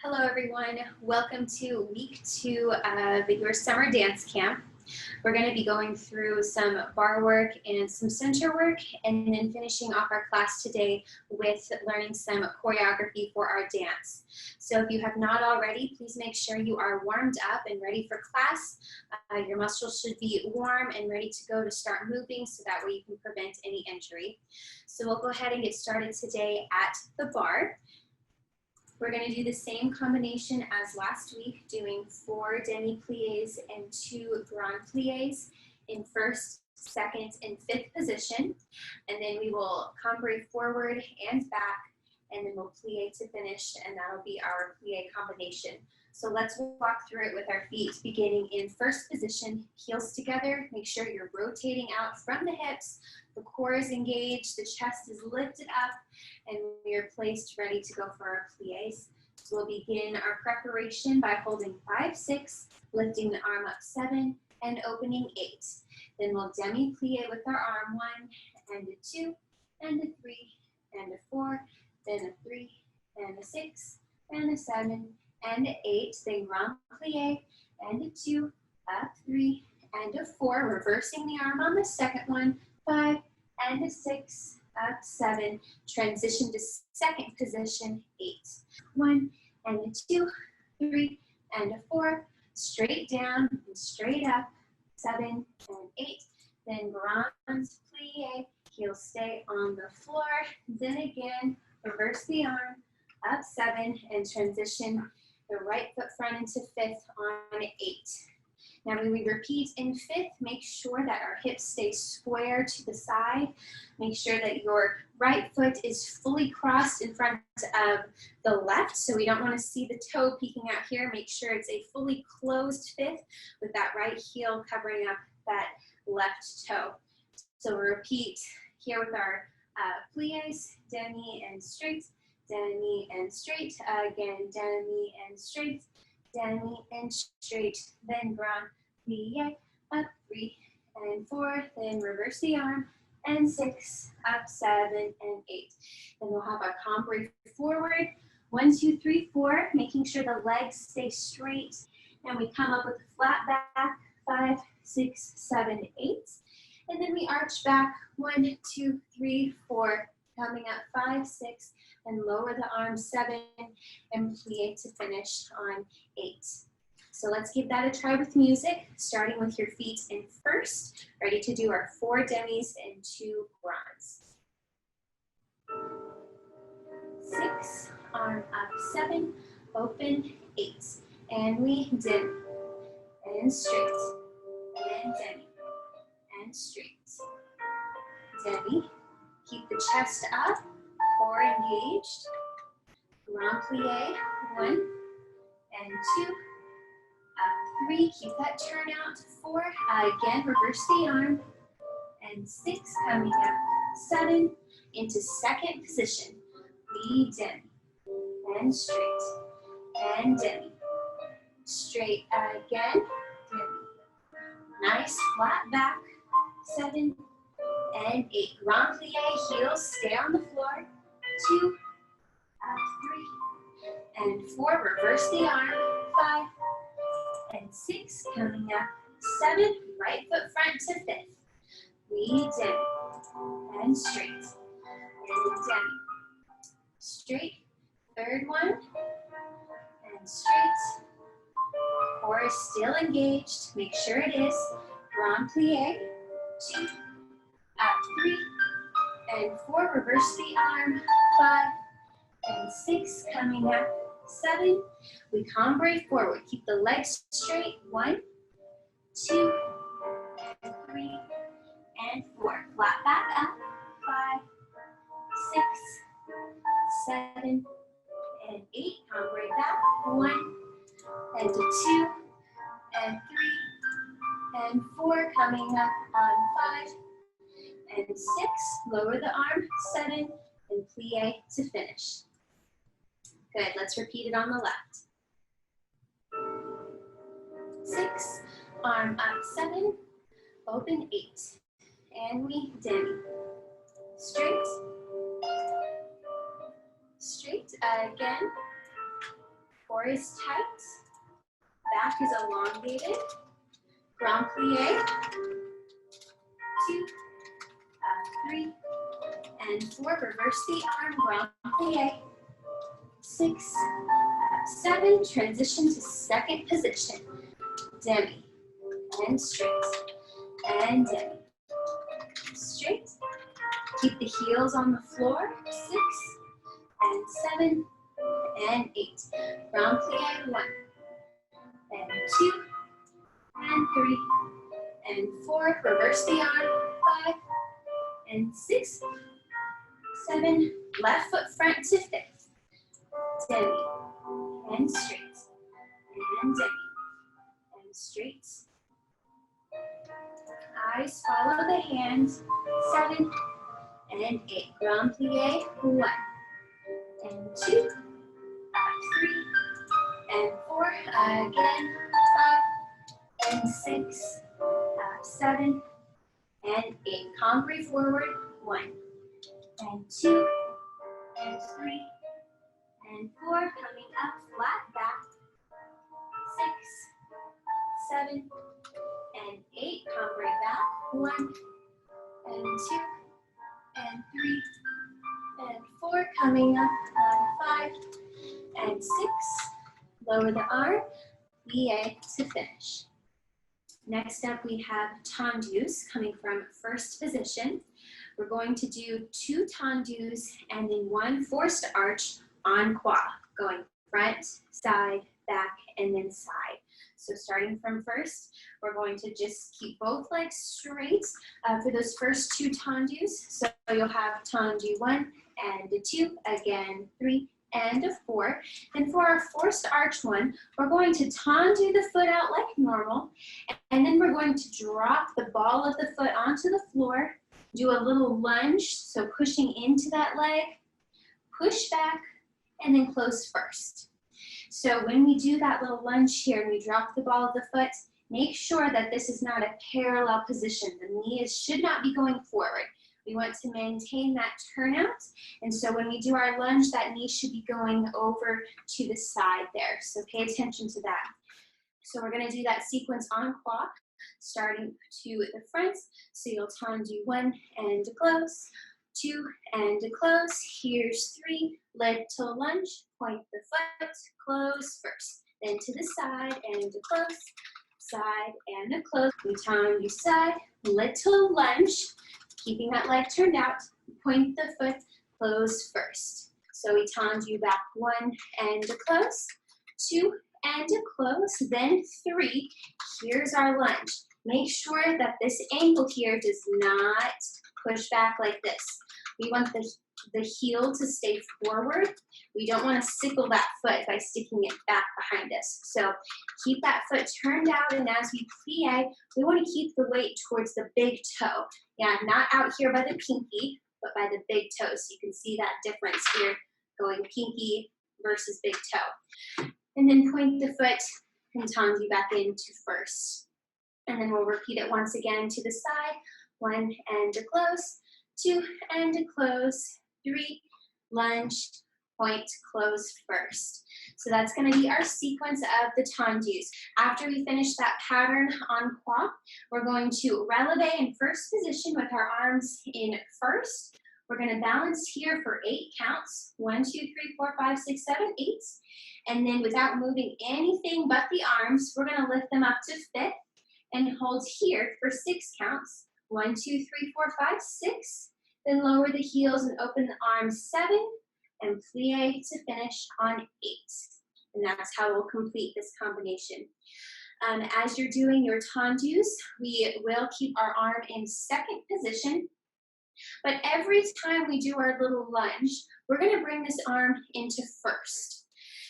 Hello everyone, welcome to week 2 of your summer dance camp. We're going to be going through some bar work and some center work and then finishing off our class today with learning some choreography for our dance. So if you have not already, please make sure you are warmed up and ready for class. Your muscles should be warm and ready to go to start moving so that way you can prevent any injury. So we'll go ahead and get started today at the bar. We're going to do the same combination as last week, doing 4 demi-pliés and 2 grand pliés in first, second, and fifth position. And then we will cambre forward and back, and then we'll plie to finish, and that'll be our plie combination. So let's walk through it with our feet, beginning in first position, heels together. Make sure you're rotating out from the hips, the core is engaged, the chest is lifted up, and we are placed ready to go for our pliés. So we'll begin our preparation by holding 5, 6, lifting the arm up 7, and opening 8. Then we'll demi-plie with our arm 1, and a 2, and a 3, and a 4, then a 3, and a 6, and a 7, and a 8, then grand plie, and a 2, up 3, and a 4, reversing the arm on the second one, 5, and a 6, up 7, transition to second position, 8, 1, and a 2, 3, and a 4, straight down and straight up, 7, and 8, then grand plie, heels stay on the floor, then again, reverse the arm, up 7, and transition the right foot front into fifth on 8. Now when we repeat in fifth, make sure that our hips stay square to the side. Make sure that your right foot is fully crossed in front of the left, so we don't want to see the toe peeking out here. Make sure it's a fully closed fifth with that right heel covering up that left toe. So we'll repeat here with our pliés, demi and straight, demi and straight, again demi and straight, demi and straight, then grand plie, up 3 and 4, then reverse the arm, and 6, up 7 and 8. Then we'll have our cambre forward, 1, 2, 3, 4, making sure the legs stay straight, and we come up with a flat back, 5, 6, 7, 8, and then we arch back, 1, 2, 3, 4, coming up 5, 6, and lower the arm 7, and plie to finish on 8. So let's give that a try with music, starting with your feet in first, ready to do our 4 demis and 2 grands. 6, arm up 7, open 8, and we demi, and straight, and demi, and straight, demi, keep the chest up, core engaged, grand plie, 1 and 2, up 3, keep that turn out, 4, again, reverse the arm, and 6, coming up, 7, into second position, we demi, and straight, and demi, straight again, demi, nice flat back, 7, and 8, grand plie, heels stay on the floor, 2, up 3, and 4, reverse the arm, 5, and 6, coming up, 7, right foot front to fifth, we demi, and straight, and demi, straight, third one, and straight, core is still engaged, make sure it is, grand plie, 2, up 3, and 4, reverse the arm, 5, and 6, coming up, 7, we cambre forward, keep the legs straight, 1, 2, and 3, and 4, flat back up, 5, 6, 7, and 8, cambre back, 1, and a 2, and 3, and 4, coming up on 5, and 6, lower the arm, 7, and plie to finish. Good, let's repeat it on the left. 6, arm up 7, open 8, and we demi. Straight, straight, again, core core is tight, back is elongated, grand plie, 2, 3, and 4, reverse the arm, grand plie, 6, 7, transition to second position, demi, and straight, and demi, straight, keep the heels on the floor, 6, and 7, and 8, grand plie, 1, and 2, and 3, and 4, reverse the arm, 5, and 6, 7, left foot front to 5th, demi, and straight, and demi, and straight. Eyes follow the hand, 7, and 8, grand plie, 1, and 2, 3, and 4, again, 5, and 6, 7, and 8, cambrai forward, 1, and 2, and 3, and 4, coming up, flat back, 6, 7, and 8, cambrai back, 1, and 2, and 3, and 4, coming up, 5, and 6, lower the arm, plie to finish. Next up, we have tendus coming from first position. We're going to do 2 tendus and then 1 forced arch en croix, going front, side, back, and then side. So starting from first, we're going to just keep both legs straight for those first 2 tendus. So you'll have tendu 1 and 2, again 3 and 4. And for our forced arch one, we're going to tendu the foot out like normal, and then we're going to drop the ball of the foot onto the floor, do a little lunge, so pushing into that leg, push back, and then close first. So when we do that little lunge here and we drop the ball of the foot, make sure that this is not a parallel position. The knee should not be going forward. We want to maintain that turnout. And so when we do our lunge, that knee should be going over to the side there. So pay attention to that. So we're going to do that sequence en croix, starting to the front. So you'll tendu 1 and close, 2 and close. Here's 3, little lunge, point the foot, close first. Then to the side and close, side and close. We tendu side, little lunge, keeping that leg turned out, point the foot, close first. So we tendu back 1 and close, 2 and close, then 3. Here's our lunge. Make sure that this ankle here does not push back like this. We want the heel to stay forward. We don't want to sickle that foot by sticking it back behind us. So keep that foot turned out, and as we plie, we want to keep the weight towards the big toe. Yeah, not out here by the pinky, but by the big toe. So you can see that difference here, going pinky versus big toe. And then point the foot and tendu back into first. And then we'll repeat it once again to the side. 1 and close, 2 and close, 3, lunge, point, close first. So that's going to be our sequence of the tendus. After we finish that pattern en croix, we're going to releve in first position with our arms in first. We're going to balance here for 8 counts. 1, 2, 3, 4, 5, 6, 7, 8. And then without moving anything but the arms, we're going to lift them up to 5th and hold here for 6 counts. 1, 2, 3, 4, 5, 6. Then lower the heels and open the arms 7 and plie to finish on 8. And that's how we'll complete this combination. As you're doing your tendus, we will keep our arm in second position. But every time we do our little lunge, we're going to bring this arm into first.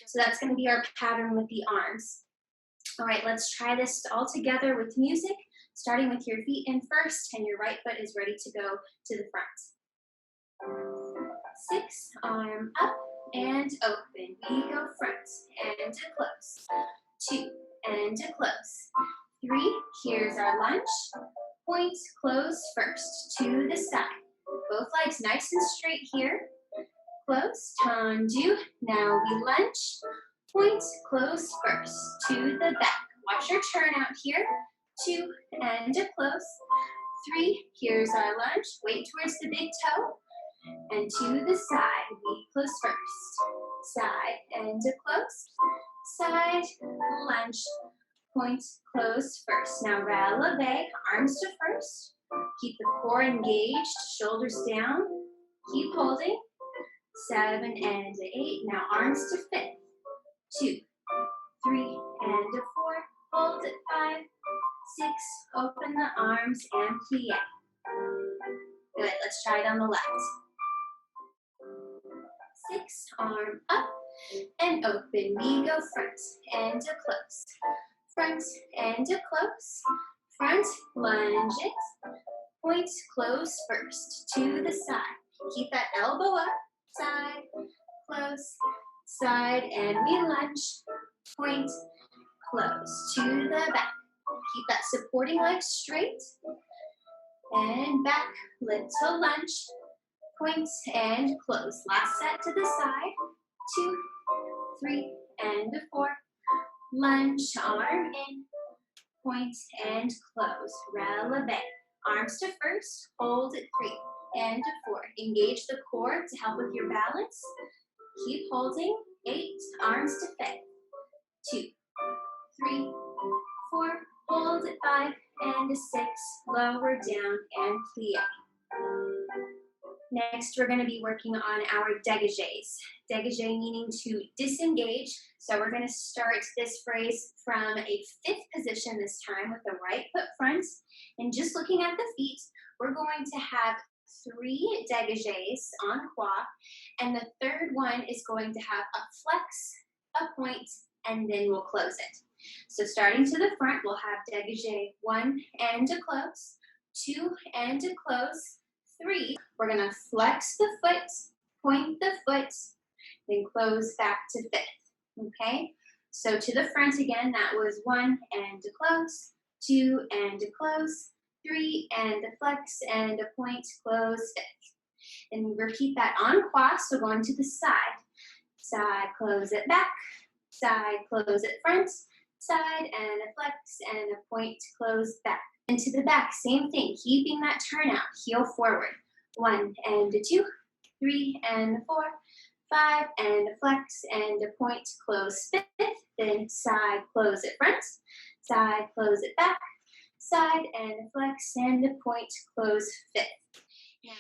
So that's going to be our pattern with the arms. All right, let's try this all together with music, starting with your feet in first, and your right foot is ready to go to the front. 6, arm up and open. We go front and to close. 2 and to close. 3, here's our lunge. Point, close first to the side. Both legs nice and straight here. Close, tendu. Now we lunge. point, close first, to the back. Watch your turn out here, 2, and a close, 3, here's our lunge, weight towards the big toe, and to the side, we close first, side, and a close, side, lunge, point, close first. Now releve, arms to first, keep the core engaged, shoulders down, keep holding, 7 and 8, now arms to 5th, 2, 3 and 4, hold at 5, 6, open the arms and plie. Good, let's try it on the left. 6, arm up and open, we go front and a close, front and a close, front, lunge it, point, close first, to the side, keep that elbow up, side, close, side, and we lunge, point, close, to the back, keep that supporting leg straight, and back, little lunge, point, and close, last set to the side, 2, 3, and 4, lunge, arm in, point, and close, releve, arms to first, hold at 3, and 4, engage the core to help with your balance, keep holding, 8, arms to 5, 2, 3, 4, hold at 5, and 6, lower down, and plie. Next, we're going to be working on our dégagés. Dégagé meaning to disengage. So we're going to start this phrase from a 5th position this time with the right foot front. And just looking at the feet, we're going to have 3 dégagés en croix. And the third one is going to have a flex, a point, and then we'll close it. So starting to the front, we'll have dégagé 1 and a close, 2 and a close, 3, we're going to flex the foot, point the foot, then close back to 5th, okay? So to the front again, that was 1 and a close, 2 and a close, 3 and a flex and a point, close, 5th. And repeat that en croix, so going to the side. Side, close it back, side, close it front, side, and a flex and a point, close back. And to the back, same thing, keeping that turnout, heel forward. 1 and a 2, 3 and a 4, 5 and a flex and a point, close 5th, then side, close it front, side, close it back, side and a flex and a point, close 5th.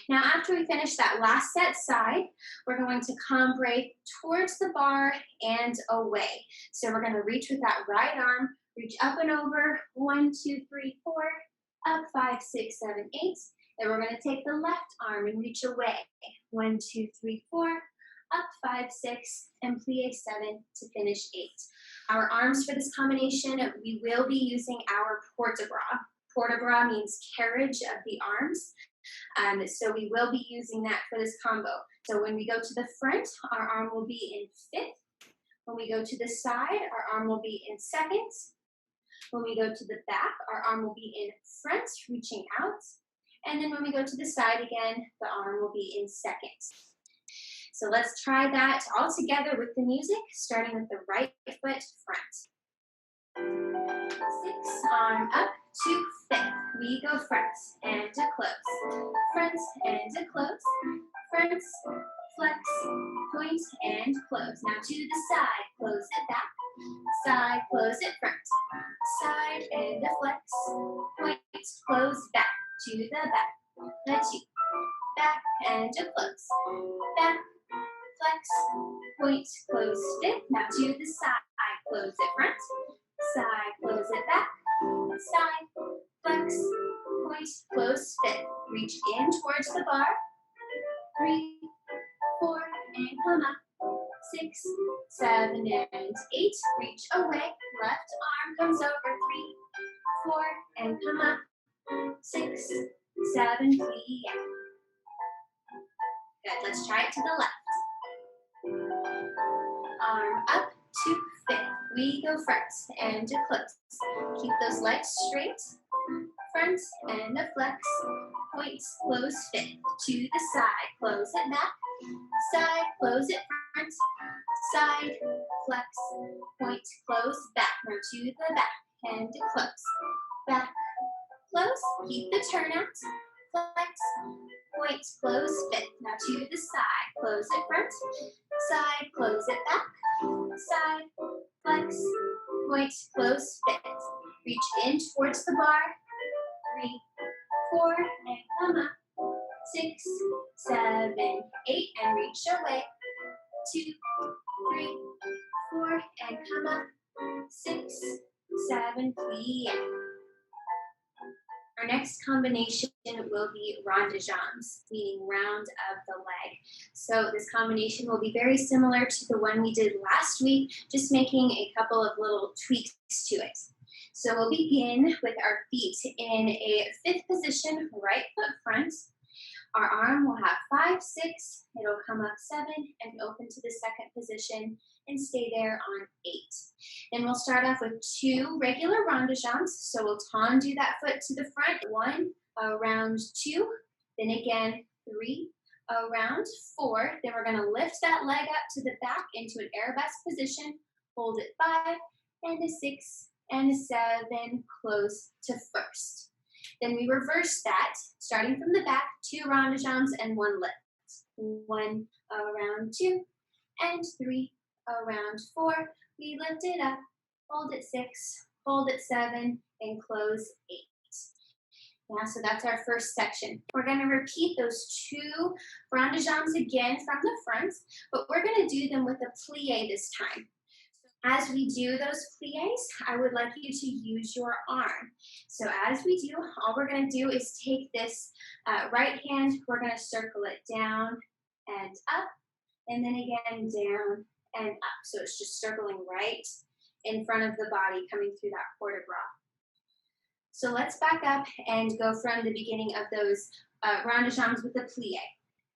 Now after we finish that last set side, we're going to cambre towards the bar and away. So we're going to reach with that right arm, reach up and over, 1, 2, 3, 4, up 5, 6, 7, 8. Then we're going to take the left arm and reach away, 1, 2, 3, 4, up 5, 6, and plie 7 to finish 8. Our arms for this combination, we will be using our port-de-bras. Port-de-bras means carriage of the arms. So we will be using that for this combo. So when we go to the front, our arm will be in 5th. When we go to the side, our arm will be in 2nd. When we go to the back, our arm will be in front, reaching out. And then when we go to the side again, the arm will be in 2nd. So let's try that all together with the music, starting with the right foot front. 6, arm up to 5th. We go front and a close. Front and a close. Front, flex, point, and close. Now to the side, close it back. Side, close it front. Side and a flex. Point, close back. To the back. The 2. Back and a close. Back, flex, point, close 5th. Now to the side, close it front. Side, close it back. Side, flex, point, close 5th. Reach in towards the bar. 3, 4, and come up. 6, 7, and 8. Reach away. Left arm comes over. 3, 4, and come up. 6, 7, plie. Good. Let's try it to the left. Arm up to 5th. We go front and to close. Keep those legs straight. front and a flex, point, close, fit, to the side, close it back, side, close it front, side, flex, point, close, back, now to the back, and close, back, close, keep the turnout, flex, point, close, fit, now to the side, close it front, side, close it back, side, flex, point, close, fit, reach in towards the bar, 3, 4, and come up, 6, 7, 8, and reach away, 2, 3, 4, and come up, 6, 7, plie. Our next combination will be rondejambes, meaning round of the leg. So this combination will be very similar to the one we did last week, just making a couple of little tweaks to it. So we'll begin with our feet in a 5th position, right foot front. Our arm will have 5, 6, it'll come up 7 and open to the 2nd position and stay there on 8. Then we'll start off with 2 regular rondejambes. So we'll tendu that foot to the front, 1, around 2, then again 3, around 4. Then we're gonna lift that leg up to the back into an arabesque position, hold it 5, and a 6, and a 7, close to first. Then we reverse that, starting from the back, 2 rondejambes and 1 lift. 1, around 2, and 3, around 4. We lift it up, hold it 6, hold it 7, and close 8. Yeah, so that's our first section. We're going to repeat those 2 rondejambes again from the front, but we're going to do them with a plie this time. As we do those plies, I would like you to use your arm. So as we do, all we're going to do is take this right hand, we're going to circle it down and up, and then again down and up. So it's just circling right in front of the body, coming through that port de bras. So let's back up and go from the beginning of those rondejambes with a plie.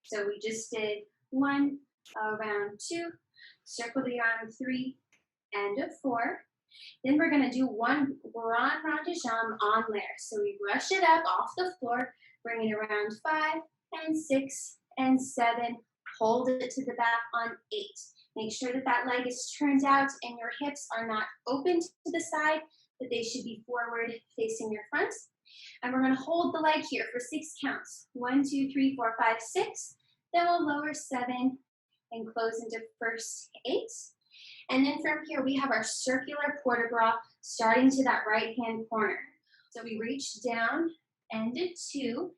So we just did 1, around 2, circle the arm 3, and a 4. Then we're going to do 1 grand rondejambe en l'air. So we rush it up off the floor, bring it around 5 and 6 and 7. Hold it to the back on 8. Make sure that that leg is turned out and your hips are not open to the side, but they should be forward facing your front. And we're going to hold the leg here for 6 counts. 1, 2, 3, 4, 5, 6. Then we'll lower 7 and close into first 8. And then from here, we have our circular port de bras starting to that right-hand corner. So we reach down, end at 2.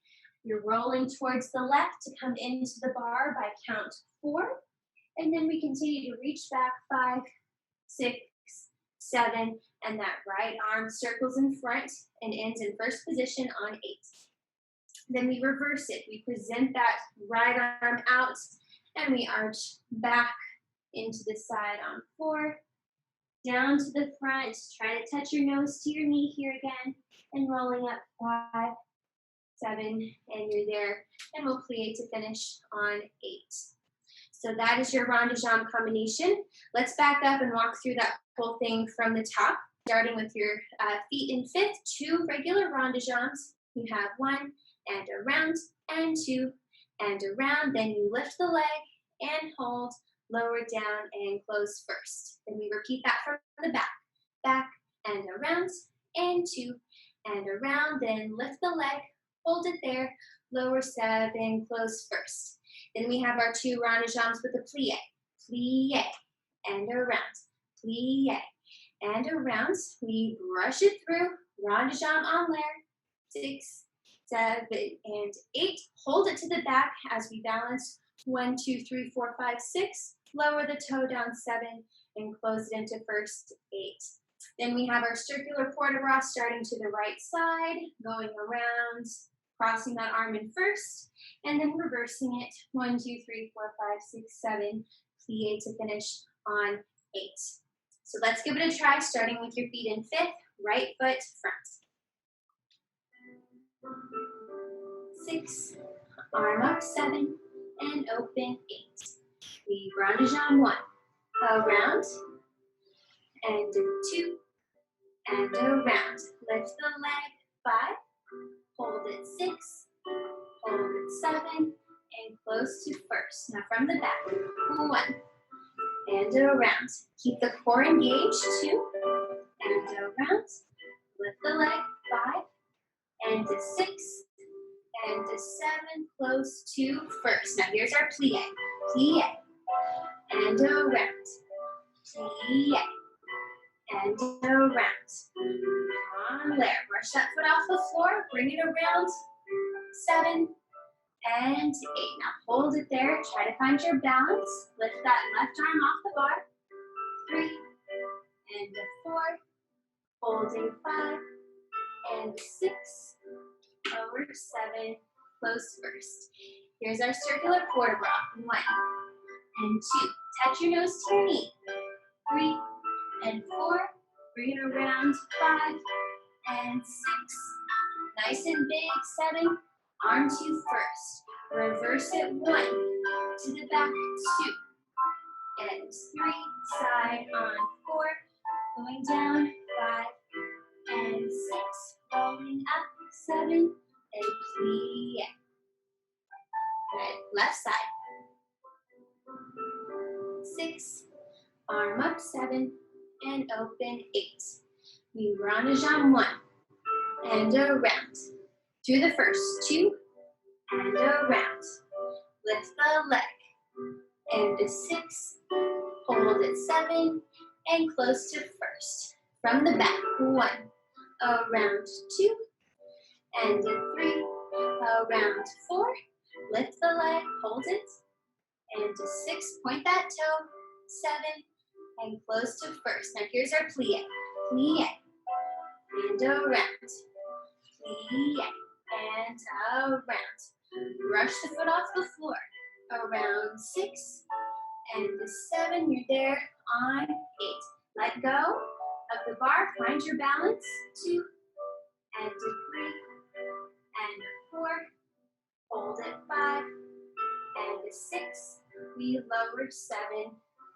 We're rolling towards the left to come into the bar by count 4. And then we continue to reach back 5, 6, 7, and that right arm circles in front and ends in first position on 8. Then we reverse it. We present that right arm out and we arch back into the side on 4, down to the front, try to touch your nose to your knee here again, and rolling up 5, 7, and you're there, and we'll plie to finish on 8. So that is your rondejambe combination. Let's back up and walk through that whole thing from the top, starting with your feet in 5th, 2 regular rondejambes. You have 1, and around, and 2, and around, then you lift the leg, and hold, lower down and close first. Then we repeat that from the back and around, and 2, and around, then lift the leg, hold it there, lower 7, close first. Then we have our 2 rondejambes with a plie, and around, plie, and around. We brush it through, rondejambe en l'air, 6, 7, and 8. Hold it to the back as we balance 1, 2, 3, 4, 5, 6. Lower the toe down 7 and close it into first 8. Then we have our circular port de bras starting to the right side, going around, crossing that arm in first, and then reversing it 1, 2, 3, 4, 5, 6, 7, plie to finish on 8. So let's give it a try, starting with your feet in 5th, right foot front. 6, arm up 7, and open 8. We rondejambe 1, around, and 2, and around. Lift the leg, 5, hold it 6, hold it 7, and close to first. Now from the back, 1, and around. Keep the core engaged, 2, and around. Lift the leg, 5, and to 6, and to 7, close to first. Now here's our plie, plie, and around, plie, and around. On there, brush that foot off the floor, bring it around, 7, and 8. Now hold it there, try to find your balance. Lift that left arm off the bar, 3, and a 4, holding 5, and 6, over 7, close first. Here's our circular port bra, 1, and 2. Touch your nose to your knee, 3, and 4, bring it around, 5, and 6, nice and big, 7, arm to first, reverse it, 1, to the back, 2, and 3, side on 4, going down, 5, and 6, rolling up, 7, and plie. Good, left side, 6, arm up, 7, and open, 8. We run a jambe, 1, and around. Through the first, 2, and around. Lift the leg, and a 6, hold it, 7, and close to first. From the back, 1, around, 2, and a 3, around, 4. Lift the leg, hold it, and a 6, point that toe, 7, and close to first. Now here's our plie, plie, and around, plie, and around. Brush the foot off the floor, around 6, and the 7, you're there on 8. Let go of the bar, find your balance, 2, and a 3, and a 4, hold it, 5, and a 6, we lower, 7,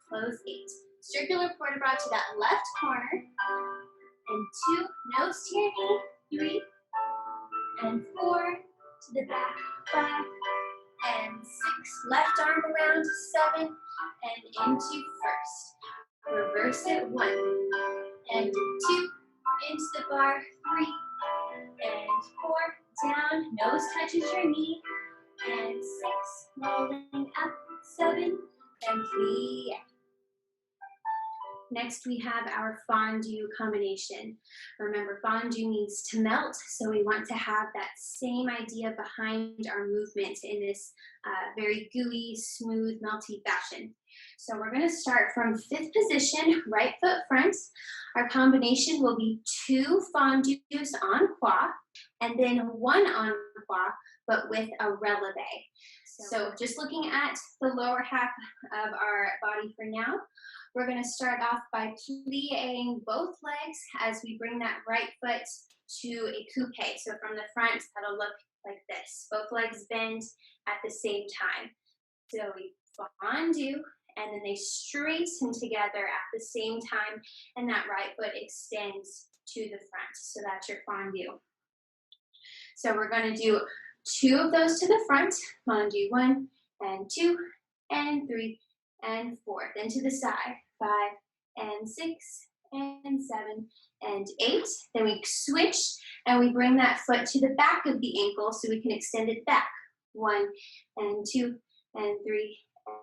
close 8. Circular port bra to that left corner, and 2, nose to your knee, 3, and 4, to the back, 5, and 6, left arm around, 7, and into first. Reverse it, 1, and 2, into the bar, 3, and 4, down, nose touches your knee, and 6, rolling up, 7, and plie. Next, we have our fondue combination. Remember, fondue means to melt, so we want to have that same idea behind our movement in this very gooey, smooth, melty fashion. So we're going to start from 5th position, right foot front. Our combination will be 2 fondues en croix, and then 1 en croix, but with a releve. So just looking at the lower half of our body for now, we're going to start off by plieing both legs as we bring that right foot to a coupe. So from the front, that'll look like this. Both legs bend at the same time. So we fondue, and then they straighten together at the same time, and that right foot extends to the front. So that's your fondue. So we're going to do 2 of those to the front, fondue 1, and 2, and 3, and 4. Then to the side, 5, and 6, and 7, and 8. Then we switch, and we bring that foot to the back of the ankle so we can extend it back. 1, and 2, and 3,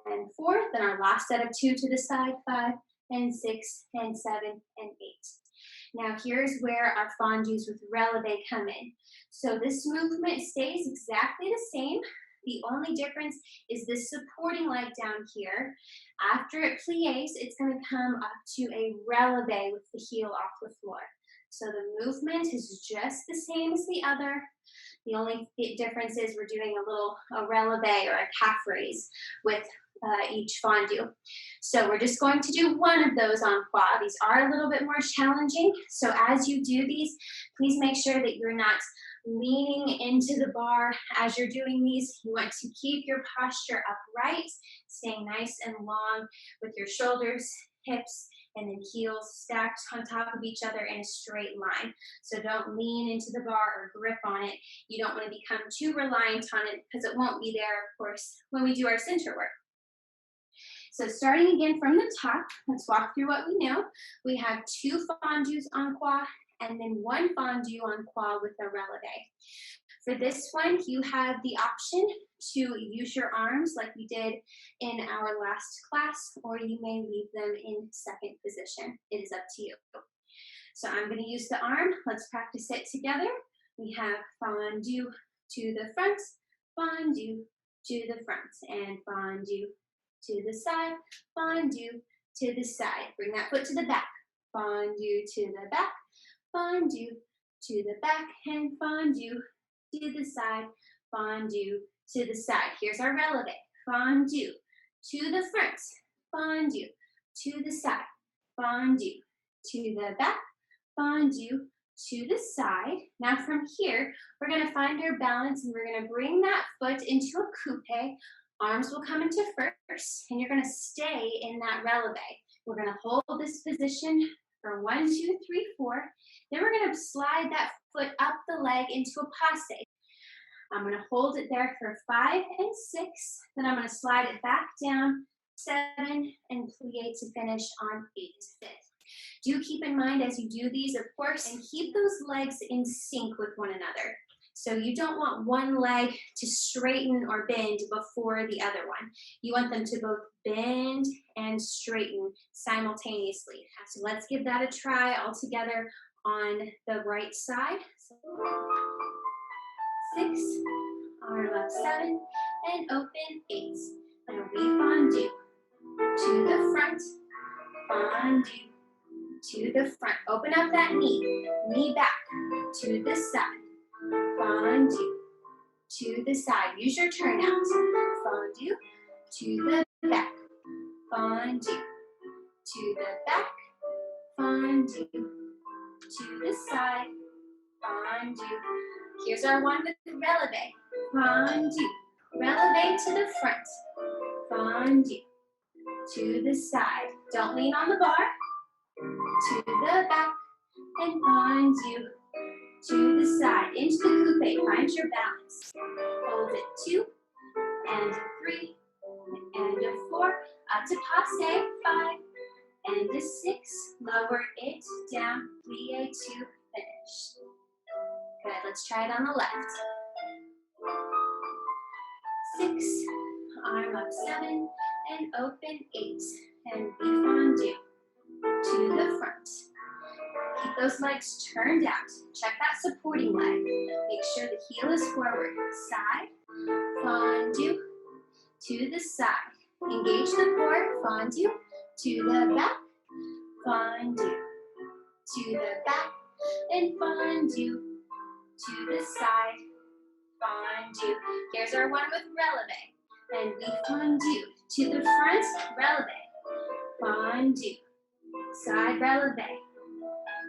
and 4. Then our last set of 2 to the side, 5, and 6, and 7, and 8. Now here's where our fondues with releve come in. So this movement stays exactly the same. The only difference is this supporting leg down here. After it plies, it's going to come up to a releve with the heel off the floor. So the movement is just the same as the other. The only difference is we're doing a releve or a calf raise with each fondue. So we're just going to do 1 of those en croix. These are a little bit more challenging. So as you do these, please make sure that you're not leaning into the bar as you're doing these. You want to keep your posture upright, staying nice and long with your shoulders, hips, and then heels stacked on top of each other in a straight line. So don't lean into the bar or grip on it. You don't want to become too reliant on it because it won't be there, of course, when we do our center work. So starting again from the top, let's walk through what we know. We have 2 fondus en croix and then 1 fondu en croix with a releve. For this one, you have the option to use your arms like we did in our last class, or you may leave them in second position. It is up to you. So I'm going to use the arm. Let's practice it together. We have fondu to the front, fondu to the front, and fondu to the side, fondu to the side. Bring that foot to the back, fondu to the back, fondu to the back, and fondu to the side, fondu to the side. Here's our releve. Fondu to the front, fondu to the side, fondu to the back, fondu to the side. Now from here, we're going to find our balance and we're going to bring that foot into a coupe. Arms will come into first, and you're going to stay in that releve. We're going to hold this position for 1, 2, 3, 4. Then we're going to slide that foot up the leg into a passe. I'm going to hold it there for 5 and 6. Then I'm going to slide it back down, 7, and plie to finish on 8 to 5. Do keep in mind as you do these, of course, and keep those legs in sync with one another. So you don't want one leg to straighten or bend before the other one. You want them to both bend and straighten simultaneously. So let's give that a try all together on the right side. So 6, arm up 7, and open 8. Now we fondu to the front, fondu to the front. Open up that knee back to the side. Fondu to the side. Use your turnout. Fondu to the back. Fondu to the back. Fondu to the side. Fondu. Here's our one with the releve. Fondu. Releve to the front. Fondu to the side. Don't lean on the bar. To the back. And fondu to the side, into the coupe, find your balance. Hold it 2, and 3, and a 4, up to passe, 5, and a 6, lower it down, plie to finish. Good, let's try it on the left. 6, arm up 7, and open 8, and we fondu to the front. Keep those legs turned out. Check that supporting leg. Make sure the heel is forward. Side, fondu to the side. Engage the core, fondu to the back, fondu to the back, and fondu to the side, fondu. Here's our one with releve. And we fondu to the front, releve, fondu, side releve,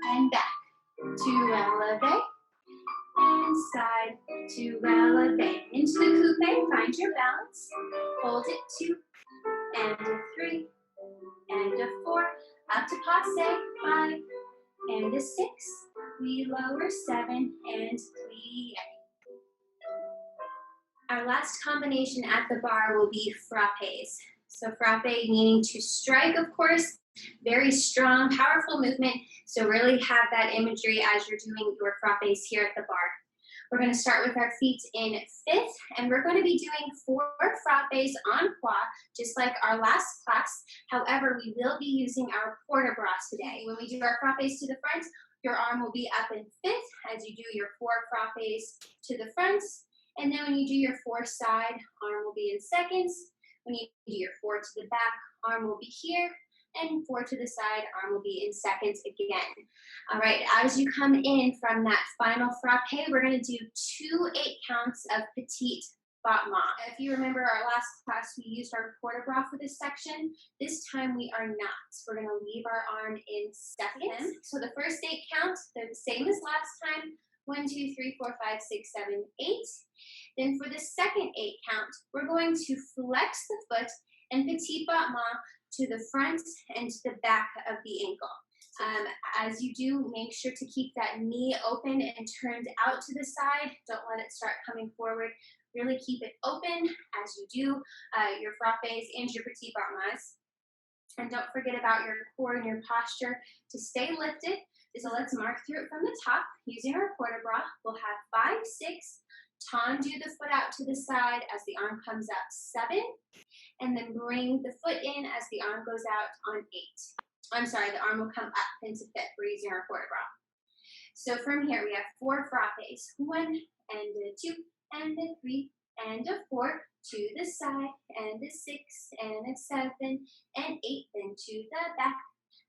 and back to releve, and side to releve. Into the coupe, find your balance. Hold it 2, and a 3, and a 4, up to passe, 5, and a 6. We lower 7, and plie. Our last combination at the bar will be frappes. So frappe meaning to strike, of course. Very strong, powerful movement. So really have that imagery as you're doing your frappes here at the bar. We're going to start with our feet in fifth, and we're going to be doing 4 frappes en croix, just like our last class. However, we will be using our port de bras today. When we do our frappes to the front, your arm will be up in fifth as you do your 4 frappes to the front. And then when you do your 4 side, arm will be in seconds. When you do your 4 to the back, arm will be here. And 4 to the side, arm will be in seconds again. All right, as you come in from that final frappe, we're going to do 2 8 counts of petite battement. If you remember our last class, we used our port de bras for this section. This time we are not. We're going to leave our arm in seconds. So the first 8 counts, they're the same as last time. 1, 2, 3, 4, 5, 6, 7, 8. Then for the second 8 count, we're going to flex the foot and petite battement to the front and to the back of the ankle. As you do, make sure to keep that knee open and turned out to the side. Don't let it start coming forward. Really keep it open as you do your frappes and your petit battements. And don't forget about your core and your posture to stay lifted. So let's mark through it from the top. Using our port de bras, we'll have 5, 6, tendu the foot out to the side as the arm comes out, 7, and then bring the foot in as the arm goes out on 8. I'm sorry, the arm will come up into 5th. We're using our port de bras. So from here, we have 4 frappes. 1, and a 2, and a 3, and a 4, to the side, and a 6, and a 7, and 8, then to the back,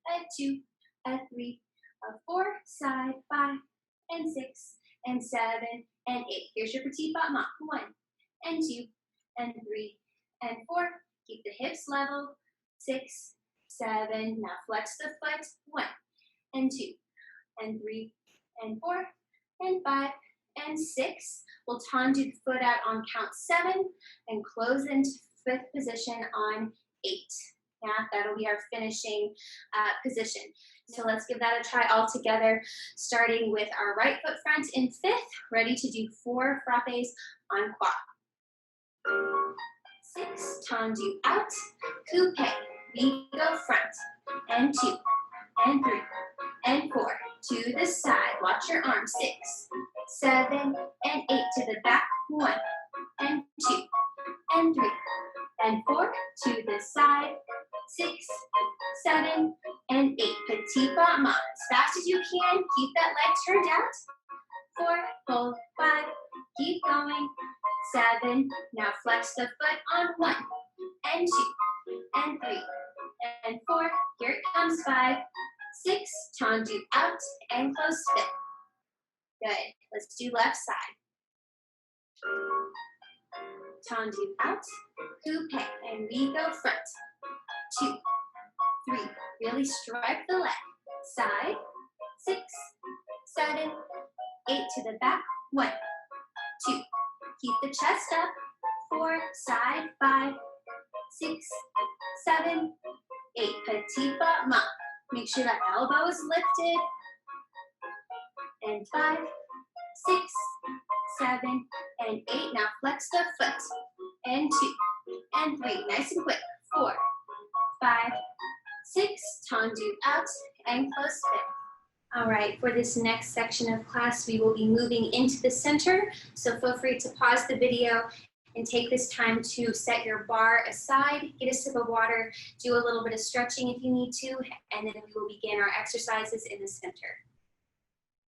a 2, a 3, a 4, side, 5, and 6, and 7, and 8. Here's your petit battement. 1, and 2, and 3, and 4. Keep the hips level. 6, 7. Now flex the foot. 1, and 2, and 3, and 4, and 5, and 6. We'll tendu the foot out on count 7 and close into 5th position on 8. Yeah, that'll be our finishing position. So let's give that a try all together, starting with our right foot front in 5th, ready to do 4 frappes en croix. 6, tendu out, coupe, we go front, and 2, and 3, and 4, to the side, watch your arm, 6, 7, and 8, to the back, 1, and 2, and 3, and 4, to the side, 6, 7, and 8, petit battement. As fast as you can, keep that leg turned out, 4, hold, 5, keep going, 7, now flex the foot on 1, and 2, and 3, and 4, here it comes, 5, 6, tendu out, and close 5th. Good, let's do left side. Tendu out, coupe, and we go front. 2, 3, really strike the leg. Side, 6, 7, 8, to the back, 1, 2, keep the chest up, 4, side, 5, 6, 7, 8, petit battement. Make sure that elbow is lifted. And 5, 6, 7, and 8. Now flex the foot. And 2, and 3. Nice and quick. 4, 5, 6. Tendu out and close 5th. All right, for this next section of class, we will be moving into the center. So feel free to pause the video and take this time to set your bar aside, get a sip of water, do a little bit of stretching if you need to, and then we will begin our exercises in the center.